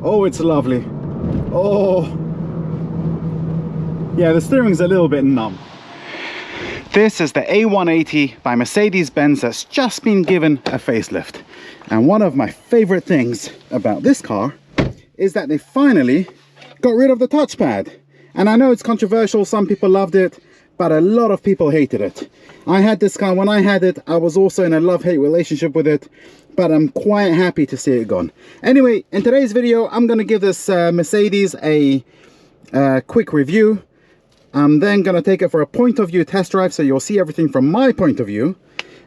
Oh, it's lovely. Oh, yeah, the steering's a little bit numb. This is the A180 by Mercedes-Benz that's just been given a facelift. And one of my favorite things about this car is that they finally got rid of the touchpad. And I know it's controversial, some people loved it, but a lot of people hated it. I had this car, when I had it, I was also in a love-hate relationship with it, but I'm quite happy to see it gone. Anyway, in today's video, I'm going to give this Mercedes a quick review. I'm then going to take it for a point of view test drive, so you'll see everything from my point of view.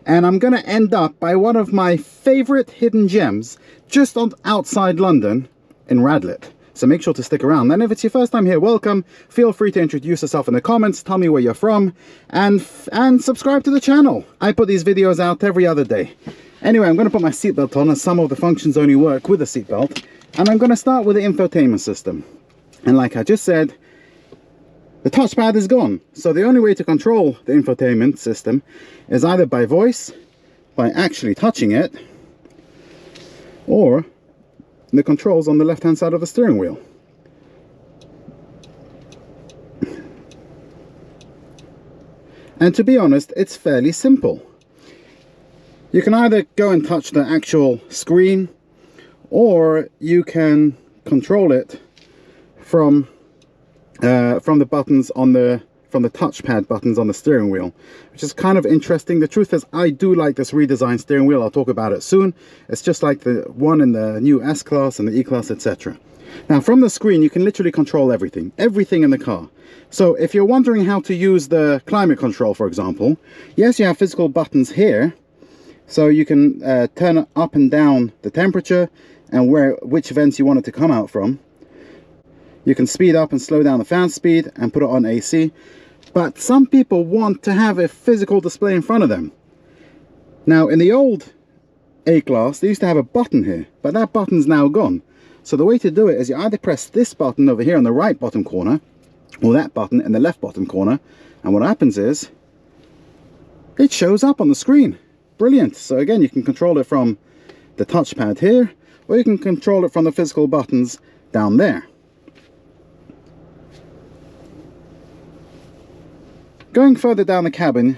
And I'm going to end up by one of my favorite hidden gems just outside London in Radlett. So make sure to stick around. And if it's your first time here, welcome. Feel free to introduce yourself in the comments, tell me where you're from, and subscribe to the channel. I put these videos out every other day. Anyway, I'm going to put my seatbelt on, as some of the functions only work with a seatbelt. And I'm going to start with the infotainment system. And like I just said, the touchpad is gone, so the only way to control the infotainment system is either by voice, by actually touching it, or the controls on the left hand side of the steering wheel. And to be honest, it's fairly simple. You can either go and touch the actual screen, or you can control it from the buttons on from the touchpad buttons on the steering wheel, which is kind of interesting. The truth is, I do like this redesigned steering wheel. I'll talk about it soon. It's just like the one in the new S-Class and the E-Class, etc. Now, from the screen, you can literally control everything in the car. So if you're wondering how to use the climate control, for example, yes, you have physical buttons here, so you can turn up and down the temperature and which vents you want it to come out from. You can speed up and slow down the fan speed and put it on AC. But some people want to have a physical display in front of them. Now, in the old A-Class, they used to have a button here, but that button's now gone. So the way to do it is you either press this button over here on the right bottom corner, or that button in the left bottom corner, and what happens is it shows up on the screen. Brilliant. So again, you can control it from the touchpad here, or you can control it from the physical buttons down there. Going further down the cabin,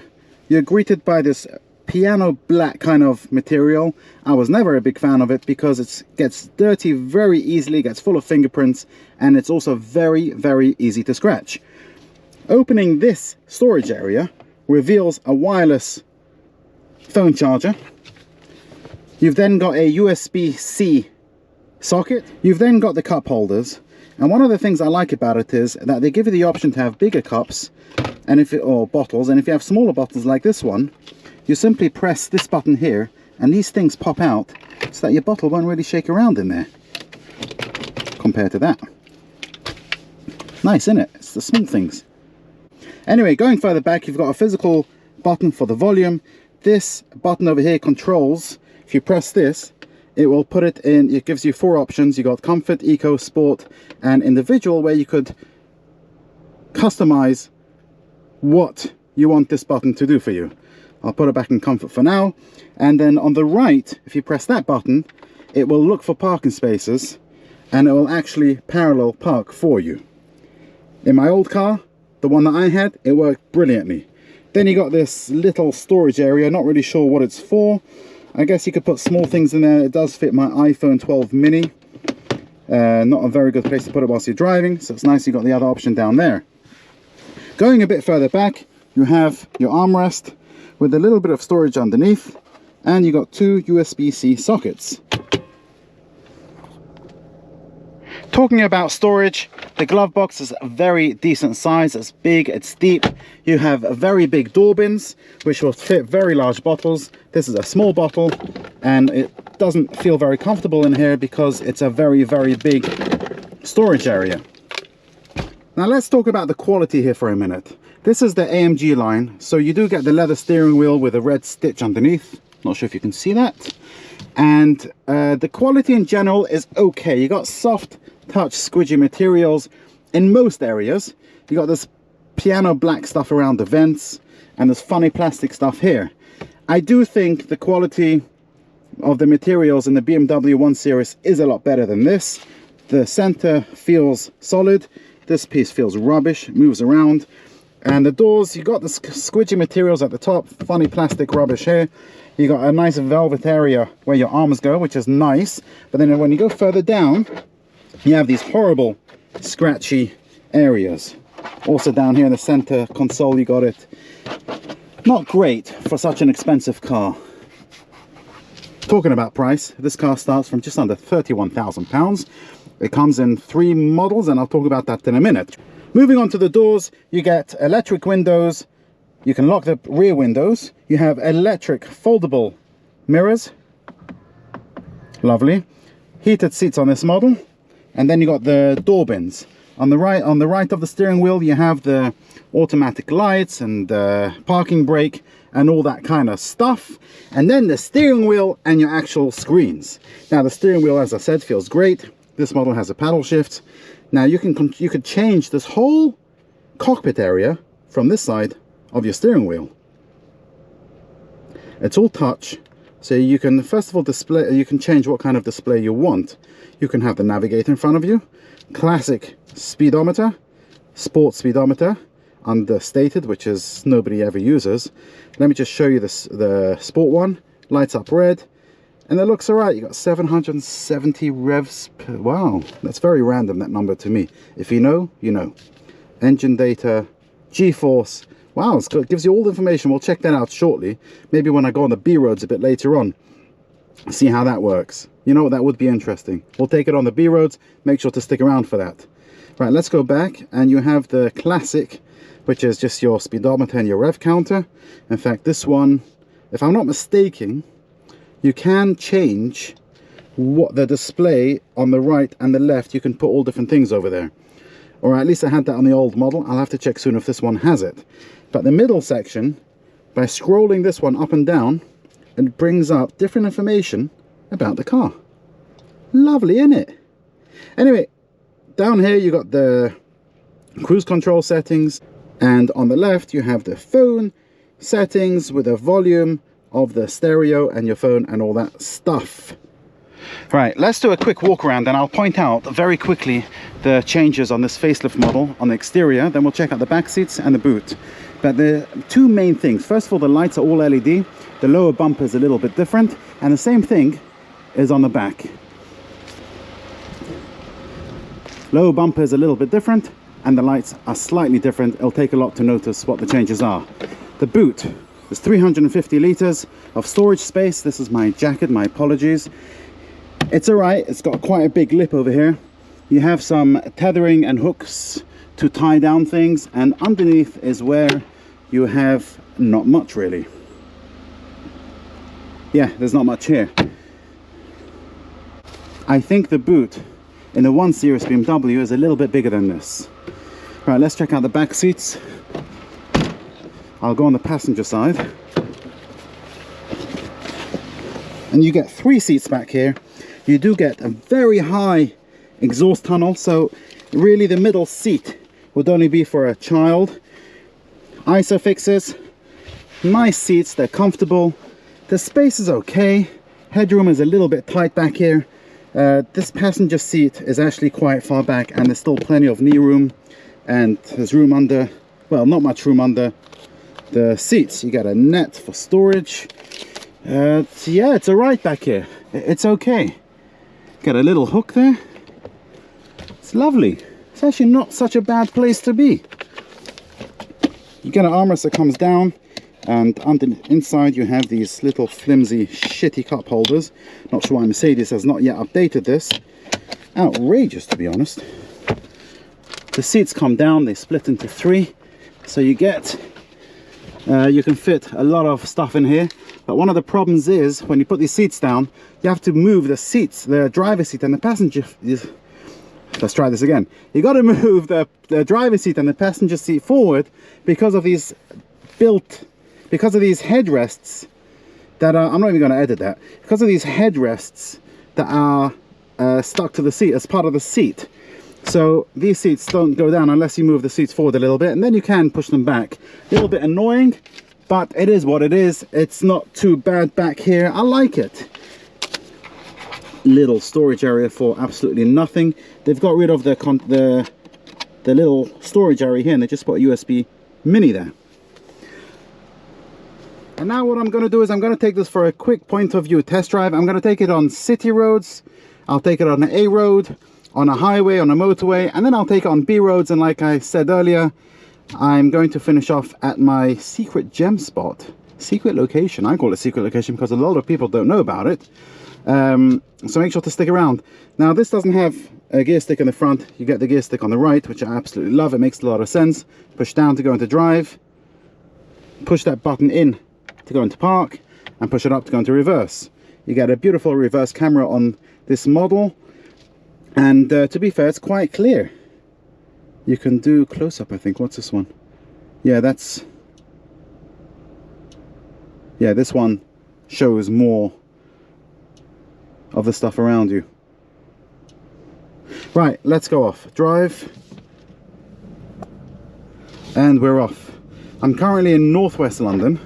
you're greeted by this piano black kind of material. I was never a big fan of it because it gets dirty very easily, gets full of fingerprints, and it's also very, very easy to scratch. Opening this storage area reveals a wireless phone charger. You've then got a USB-C socket. You've then got the cup holders. And one of the things I like about it is that they give you the option to have bigger cups or bottles, and if you have smaller bottles like this one, you simply press this button here and these things pop out so that your bottle won't really shake around in there compared to that. Nice, isn't it? It's the small things. Anyway, going further back, you've got a physical button for the volume. This button over here controls, if you press this, it will put it in, it gives you 4 options. You got comfort, eco, sport, and individual, where you could customize what you want this button to do for you. I'll put it back in comfort for now. And then on the right, if you press that button, it will look for parking spaces and it will actually parallel park for you. In my old car, the one that I had, it worked brilliantly. Then you got this little storage area, not really sure what it's for. I guess you could put small things in there. It does fit my iPhone 12 mini. Not a very good place to put it whilst you're driving, so it's nice you got the other option down there. Going a bit further back, you have your armrest with a little bit of storage underneath, and you got 2 USB-C sockets. Talking about storage, the glove box is a very decent size. It's big, it's deep. You have very big door bins, which will fit very large bottles. This is a small bottle, and it doesn't feel very comfortable in here because it's a very, very big storage area. Now let's talk about the quality here for a minute. This is the AMG line, so you do get the leather steering wheel with a red stitch underneath. Not sure if you can see that. And the quality in general is okay. You got soft touch squidgy materials in most areas. You got this piano black stuff around the vents and this funny plastic stuff here. I do think the quality of the materials in the BMW 1 Series is a lot better than this. The center feels solid. This piece feels rubbish, moves around. And the doors, you got the squidgy materials at the top, funny plastic rubbish here. You got a nice velvet area where your arms go, which is nice. But then when you go further down, you have these horrible scratchy areas. Also down here in the center console, you got it. Not great for such an expensive car. Talking about price, this car starts from just under £31,000. It comes in 3 models, and I'll talk about that in a minute. Moving on to the doors, you get electric windows. You can lock the rear windows. You have electric foldable mirrors. Lovely. Heated seats on this model. And then you got the door bins. On the right of the steering wheel, you have the automatic lights and the parking brake and all that kind of stuff. And then the steering wheel and your actual screens. Now the steering wheel, as I said, feels great. This model has a paddle shift. Now you could change this whole cockpit area from this side of your steering wheel. It's all touch, so you can first of all display. You can change what kind of display you want. You can have the navigator in front of you, classic speedometer, sport speedometer, understated, which is nobody ever uses. Let me just show you this. The sport one lights up red. And it looks alright. You got 770 revs per, wow, that's very random, that number to me. If you know, you know. Engine data, G-force. Wow, it gives you all the information. We'll check that out shortly. Maybe when I go on the B roads a bit later on. See how that works. You know what, that would be interesting. We'll take it on the B roads. Make sure to stick around for that. Right, let's go back, and you have the classic, which is just your speedometer and your rev counter. In fact, this one, if I'm not mistaken, you can change what the display on the right and the left. You can put all different things over there, or at least I had that on the old model. I'll have to check soon if this one has it. But the middle section, by scrolling this one up and down, it brings up different information about the car. Lovely, isn't it? Anyway, down here you got the cruise control settings, and on the left you have the phone settings with a volume of the stereo and your phone and all that stuff. Right, let's do a quick walk around, and I'll point out very quickly the changes on this facelift model on the exterior. Then we'll check out the back seats and the boot. But the two main things, first of all, the lights are all LED. The lower bumper is a little bit different, and the same thing is on the back. Lower bumper is a little bit different, and the lights are slightly different. It'll take a lot to notice what the changes are. The boot. There's 350 liters of storage space. This is my jacket, my apologies. It's alright, it's got quite a big lip over here. You have some tethering and hooks to tie down things, and underneath is where you have not much really. Yeah, there's not much here. I think the boot in the 1 Series BMW is a little bit bigger than this. Right, let's check out the back seats. I'll go on the passenger side, and you get 3 seats back here. You do get a very high exhaust tunnel, so really the middle seat would only be for a child. Isofixes, nice seats, they're comfortable. The space is okay. Headroom is a little bit tight back here. This passenger seat is actually quite far back, and there's still plenty of knee room, and there's room under, well, not much room under the seats. You got a net for storage. Yeah, it's alright back here. It's okay. Got a little hook there. It's lovely. It's actually not such a bad place to be. You get an armrest that comes down, and inside you have these little flimsy shitty cup holders. Not sure why Mercedes has not yet updated this. Outrageous, to be honest. The seats come down, they split into 3, so you get you can fit a lot of stuff in here. But one of the problems is when you put these seats down, you have to move the seats, the driver's seat and the passenger. Let's try this again. You got to move the driver's seat and the passenger seat forward because of these headrests that are, I'm not even going to edit that, because of these headrests that are stuck to the seat as part of the seat. So these seats don't go down unless you move the seats forward a little bit, and then you can push them back. A little bit annoying, but it is what it is. It's not too bad back here. I like it. little storage area for absolutely nothing. They've got rid of the little storage area here, and they just put a USB mini there. And now what I'm going to do is I'm going to take this for a quick point of view test drive. I'm going to take it on city roads, I'll take it on an A road, on a highway, on a motorway, and then I'll take it on B roads. And like I said earlier, I'm going to finish off at my secret gem spot. Secret location. I call it secret location because a lot of people don't know about it. So make sure to stick around. Now this doesn't have a gear stick in the front. You get the gear stick on the right, which I absolutely love. It makes a lot of sense. Push down to go into drive. Push that button in to go into park, and push it up to go into reverse. You get a beautiful reverse camera on this model, and to be fair, it's quite clear. You can do close-up, I think. What's this one? Yeah, this one shows more of the stuff around you. Right, let's go off. Drive, and we're off. I'm currently in northwest London,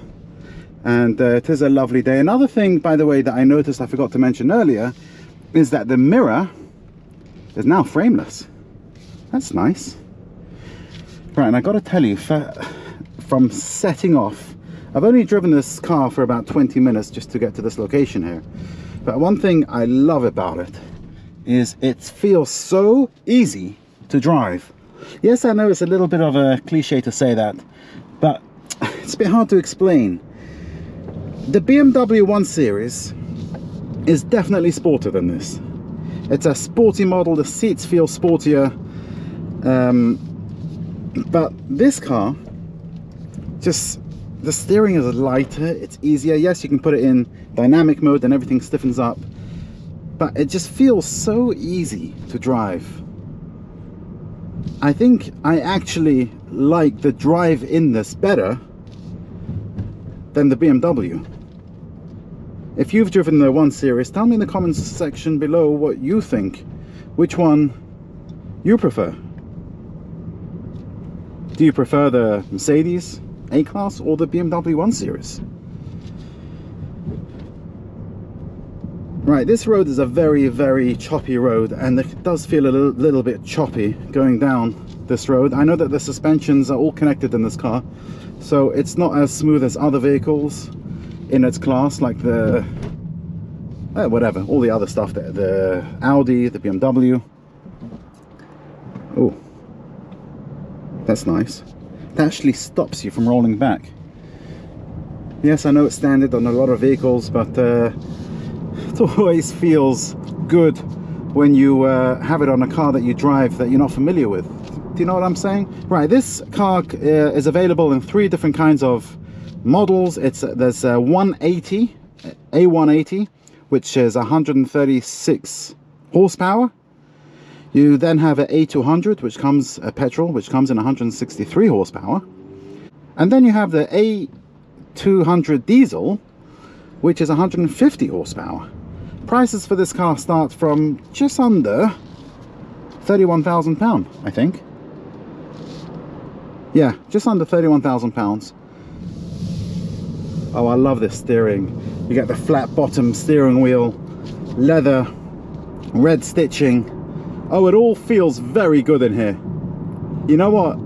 and it is a lovely day. Another thing, by the way, that I noticed I forgot to mention earlier is that the mirror is now frameless. That's nice. Right, and I got to tell you, from setting off, I've only driven this car for about 20 minutes just to get to this location here. But one thing I love about it is it feels so easy to drive. Yes, I know it's a little bit of a cliche to say that, but it's a bit hard to explain. The BMW 1 Series is definitely sportier than this. It's a sporty model, the seats feel sportier, but this car, just the steering is lighter, it's easier. Yes, you can put it in dynamic mode and everything stiffens up, but it just feels so easy to drive. I think I actually like the drive in this better than the BMW. If you've driven the 1 Series, tell me in the comments section below what you think, which one you prefer. Do you prefer the Mercedes A-Class or the BMW 1 Series? Right, this road is a very, very choppy road, and it does feel a little bit choppy going down this road. I know that the suspensions are all connected in this car, so it's not as smooth as other vehicles in its class, like the whatever, all the other stuff, the Audi, the BMW. Oh, that's nice. That actually stops you from rolling back. Yes, I know it's standard on a lot of vehicles, but it always feels good when you have it on a car that you drive that you're not familiar with. Do you know what I'm saying? Right, this car is available in 3 different kinds of models. There's a 180, A180, which is 136 horsepower. You then have an A200, which comes a petrol, which comes in 163 horsepower. And then you have the A200 diesel, which is 150 horsepower. Prices for this car start from just under £31,000, I think. Yeah, just under £31,000. Oh, I love this steering. You get the flat bottom steering wheel, leather, red stitching. Oh, it all feels very good in here. You know what?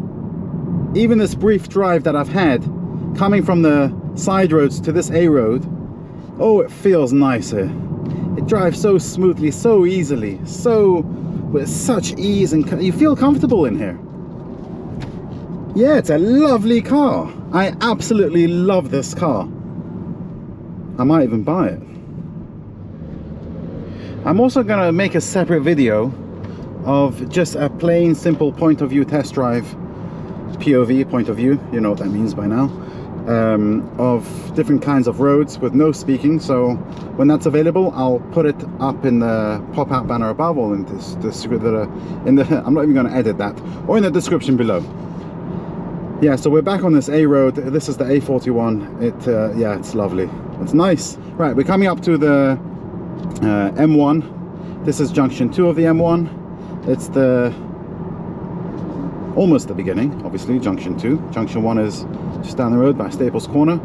Even this brief drive that I've had, coming from the side roads to this A road, oh, it feels nice here. It drives so smoothly, so easily, so with such ease, and you feel comfortable in here. Yeah, it's a lovely car. I absolutely love this car. I might even buy it. I'm also gonna make a separate video of just a plain simple point of view test drive, POV, point of view, you know what that means by now, of different kinds of roads with no speaking. So when that's available, I'll put it up in the pop-out banner above, or in I'm not even going to edit that, or in the description below. Yeah, so we're back on this A road. This is the A41. Yeah, it's lovely. It's nice. Right, we're coming up to the M1. This is junction 2 of the M1. It's almost the beginning, obviously, junction 2. Junction 1 is just down the road by Staples Corner.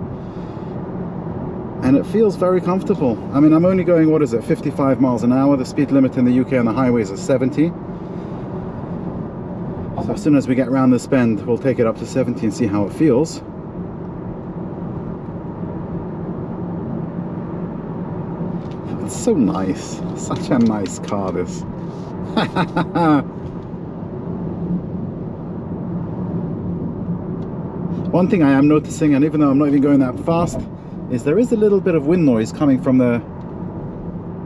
and it feels very comfortable. I mean, I'm only going, what is it, 55 miles an hour. The speed limit in the UK on the highways is 70. So as soon as we get around this bend, we'll take it up to 70 and see how it feels. It's so nice. Such a nice car, this. One thing I am noticing, and even though I'm not even going that fast, is there is a little bit of wind noise coming from the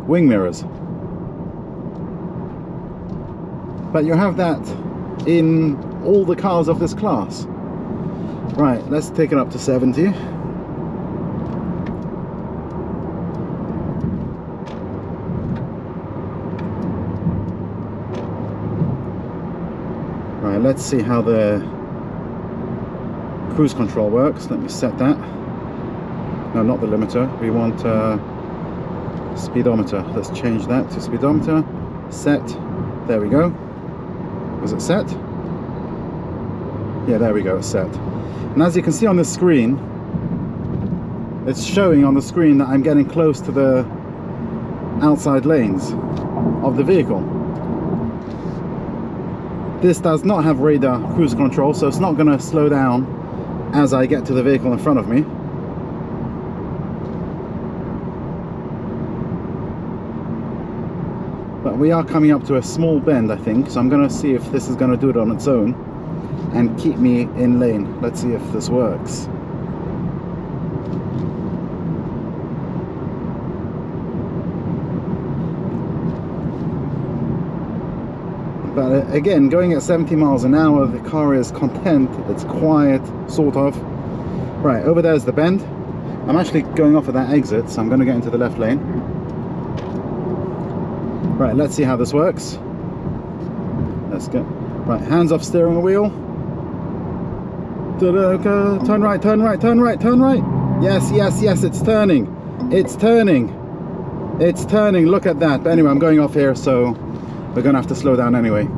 wing mirrors. But you have that in all the cars of this class. Right, let's take it up to 70. Right, let's see how the cruise control works. Let me set that. No, not the limiter. We want speedometer. Let's change that to speedometer. Set. There we go. Was it set? Yeah, there we go. It's set. And as you can see on the screen, it's showing on the screen that I'm getting close to the outside lanes of the vehicle. This does not have radar cruise control, so it's not going to slow down as I get to the vehicle in front of me. But we are coming up to a small bend, I think, so I'm going to see if this is going to do it on its own and keep me in lane. Let's see if this works. But again, going at 70 miles an hour, the car is content, it's quiet, sort of. Right, over there's the bend. I'm actually going off of that exit, so I'm going to get into the left lane. Right, let's see how this works. Let's go. Right, hands off steering wheel. Turn right, turn right, turn right, turn right. Yes, yes, yes, it's turning. It's turning. It's turning, look at that. But anyway, I'm going off here, so we're going to have to slow down anyway.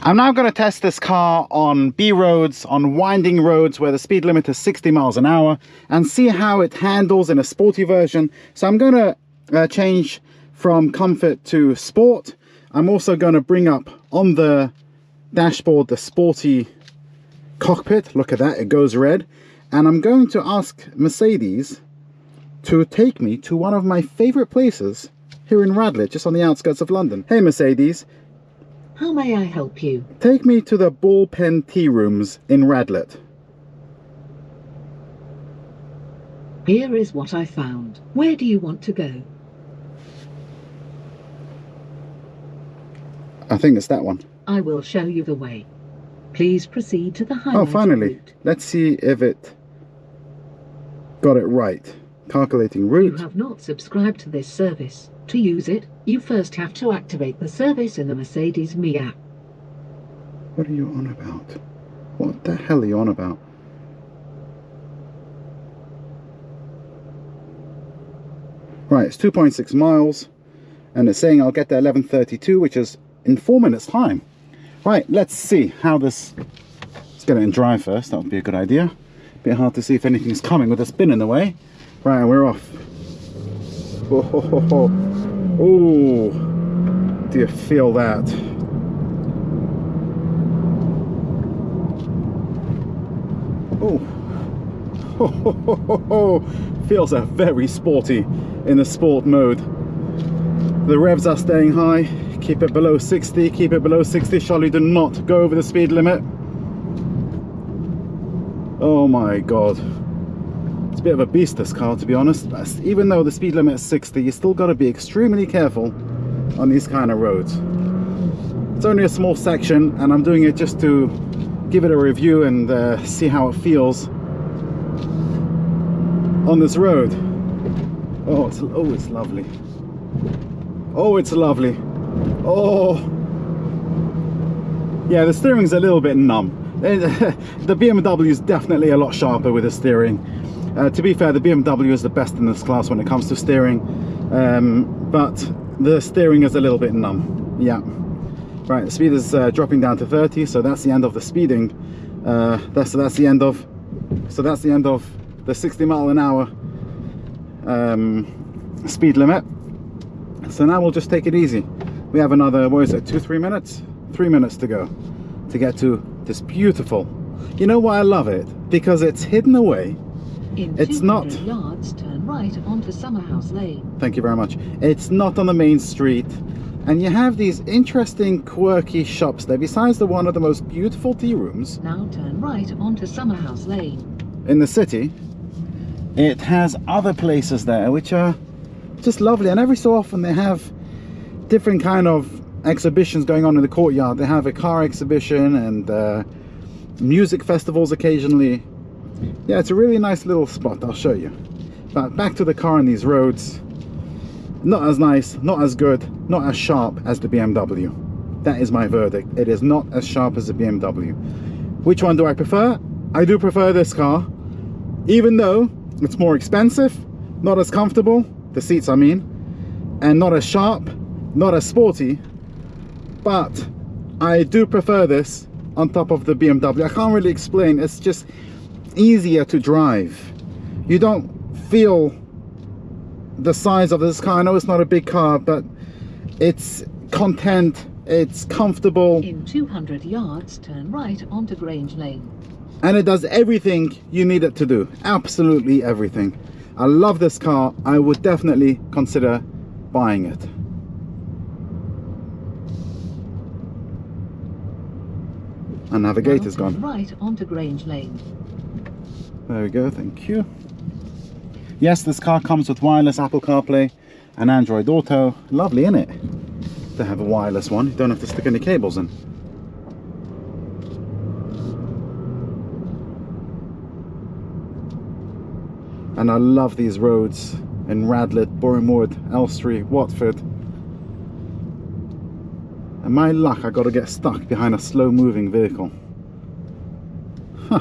I'm now going to test this car on B roads, on winding roads where the speed limit is 60 miles an hour, and see how it handles in a sporty version. So I'm going to change from comfort to sport. I'm also going to bring up on the dashboard the sporty cockpit. Look at that, it goes red. And I'm going to ask Mercedes to take me to one of my favorite places here in Radlett, just on the outskirts of London. Hey Mercedes, how may I help you? Take me to the Ballpen Tea Rooms in Radlett. Here is what I found. Where do you want to go? I think it's that one. I will show you the way. Please proceed to the highlighted Oh, finally. route. Let's see if it got it right. Calculating route. You have not subscribed to this service. To use it, you first have to activate the service in the Mercedes Me app. What are you on about? What the hell are you on about? Right, it's 2.6 miles, and it's saying I'll get there 11:32, which is in 4 minutes time. Right, let's see how this... Let's get it in drive first, that would be a good idea. Bit hard to see if anything's coming with a spin in the way. Right, we're off. Oh, ho, ho, ho. Oh, do you feel that? Oh, ho, ho, ho, ho, ho. Feels very sporty in the sport mode. The revs are staying high. Keep it below 60. Keep it below 60. Charlie, do not go over the speed limit. Oh my god. It's a bit of a beast, this car, to be honest. Even though the speed limit is 60, you still got to be extremely careful on these kind of roads. It's only a small section, and I'm doing it just to give it a review and see how it feels on this road. Oh, it's lovely. Oh, it's lovely. Oh, yeah, the steering's a little bit numb. The BMW is definitely a lot sharper with the steering. To be fair, the BMW is the best in this class when it comes to steering, but the steering is a little bit numb. Yeah. Right, the speed is dropping down to 30, so that's the end of the speeding. That's the end of the 60 mile an hour speed limit. So now we'll just take it easy. We have another, what is it, 2-3 minutes? 3 minutes to go to get to this beautiful. You know why I love it? Because it's hidden away. It's not yards, turn right onto Summerhouse Lane. Thank you very much. It's not on the main street, and you have these interesting, quirky shops there. Besides the one of the most beautiful tea rooms. Now turn right onto Summerhouse Lane. In the city, it has other places there which are just lovely, and every so often they have different kind of exhibitions going on in the courtyard. They have a car exhibition and music festivals occasionally. Yeah, it's a really nice little spot. I'll show you. But back to the car on these roads. Not as nice, not as good, not as sharp as the BMW. That is my verdict. It is not as sharp as the BMW. Which one do I prefer? I do prefer this car, even though it's more expensive, not as comfortable, the seats I mean, and not as sharp, not as sporty, but I do prefer this on top of the BMW. I can't really explain. It's just easier to drive. You don't feel the size of this car. I know it's not a big car, but it's content, it's comfortable. In 200 yards, turn right onto Grange Lane. And it does everything you need it to do. Absolutely everything. I love this car. I would definitely consider buying it. And navigator's gone. Right onto Grange Lane. There we go, thank you. Yes, this car comes with wireless Apple CarPlay and Android Auto. Lovely, isn't it? To have a wireless one. You don't have to stick any cables in. And I love these roads in Radlett, Borehamwood, Elstree, Watford. And my luck, I got to get stuck behind a slow-moving vehicle. Huh.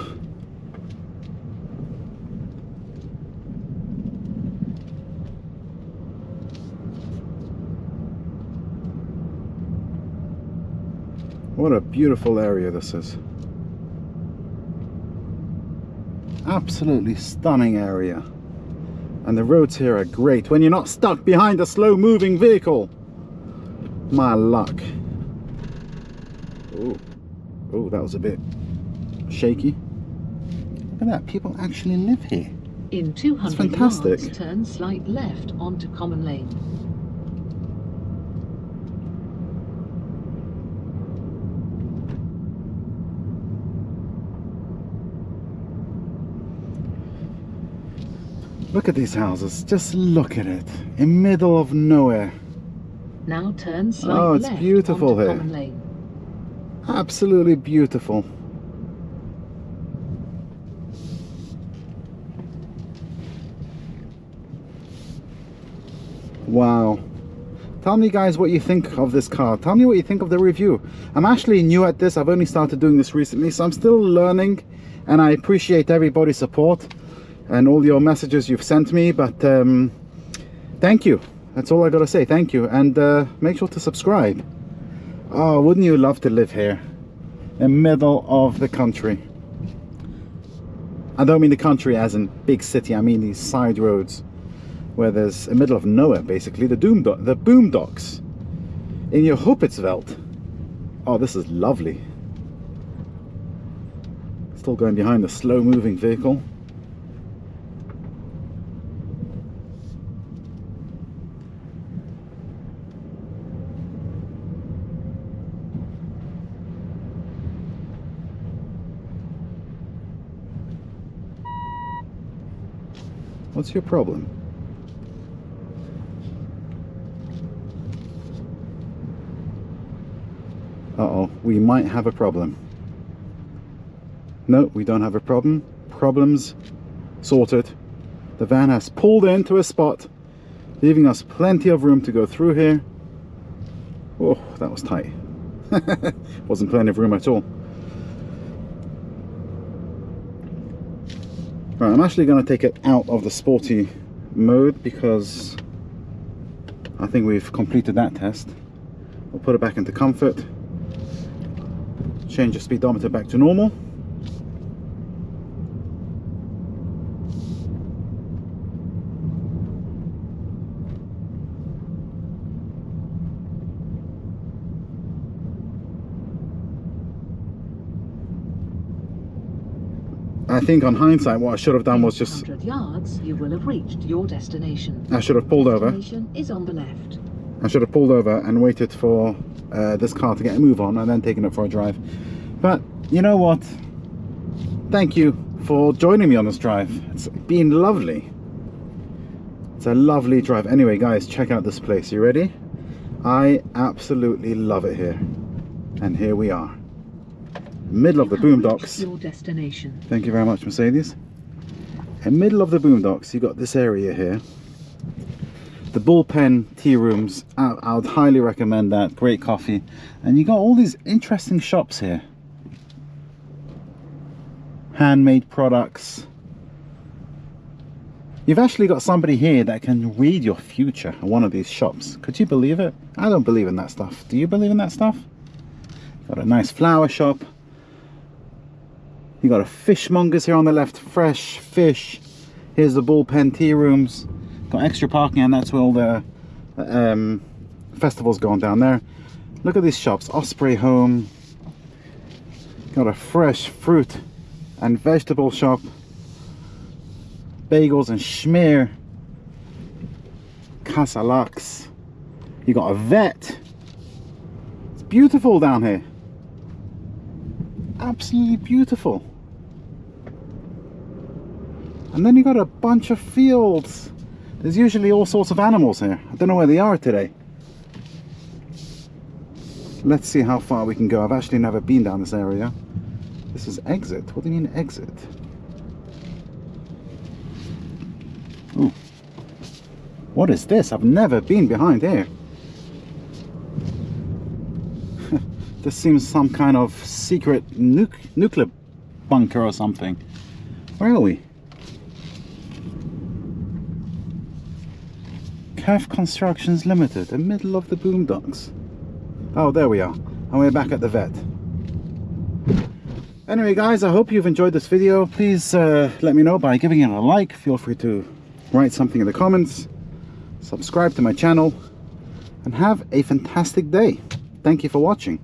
What a beautiful area this is. Absolutely stunning area. And the roads here are great when you're not stuck behind a slow-moving vehicle. My luck. Oh, that was a bit shaky. Look at that, people actually live here. In 200 fantastic. yards, turn slight left onto Common Lane. Look at these houses, just look at it. In middle of nowhere. Now turn slight Oh, it's left beautiful onto here. Common Lane. Absolutely beautiful. Wow. Tell me guys what you think of this car. Tell me what you think of the review. I'm actually new at this. I've only started doing this recently, so I'm still learning, and I appreciate everybody's support and all your messages you've sent me, but thank you. That's all I gotta say. Thank you, and make sure to subscribe. Oh, wouldn't you love to live here in the middle of the country? I don't mean the country as in big city. I mean these side roads where there's a middle of nowhere, basically the boondocks in your Hupitsveld. Oh, this is lovely. Still going behind the slow-moving vehicle. What's your problem? Uh-oh, we might have a problem. No, we don't have a problem. Problems sorted. The van has pulled into a spot, leaving us plenty of room to go through here. Oh, that was tight. Wasn't plenty of room at all. Right, I'm actually going to take it out of the sporty mode because I think we've completed that test. We'll put it back into comfort. Change the speedometer back to normal. I think on hindsight what I should have done was just 100 yards, you will have reached your destination. I should have pulled over. Destination is on the left. I should have pulled over and waited for this car to get a move on and then taken it for a drive. But you know what? Thank you for joining me on this drive. It's been lovely. It's a lovely drive. Anyway, guys, check out this place. You ready? I absolutely love it here. And here we are. Middle of the boondocks. Your destination. Thank you very much, Mercedes. In middle of the boondocks, you got this area here. The bullpen tea rooms. I would highly recommend that. Great coffee. And you got all these interesting shops here. Handmade products. You've actually got somebody here that can read your future in one of these shops. Could you believe it? I don't believe in that stuff. Do you believe in that stuff? Got a nice flower shop. You got a fishmonger's here on the left. Fresh fish. Here's the bullpen tea rooms. Got extra parking, and that's where all the festivals going down there. Look at these shops. Osprey Home. Got a fresh fruit and vegetable shop. Bagels and schmear. Casa Lux. You got a vet. It's beautiful down here. Absolutely beautiful. And then you got a bunch of fields. There's usually all sorts of animals here. I don't know where they are today. Let's see how far we can go. I've actually never been down this area. This is exit. What do you mean exit? Ooh. What is this? I've never been behind here. This seems some kind of secret nuclear bunker or something. Where are we? CAF Constructions Limited, the middle of the boondocks. Oh, there we are. And we're back at the vet. Anyway, guys, I hope you've enjoyed this video. Please let me know by giving it a like. Feel free to write something in the comments. Subscribe to my channel. And have a fantastic day. Thank you for watching.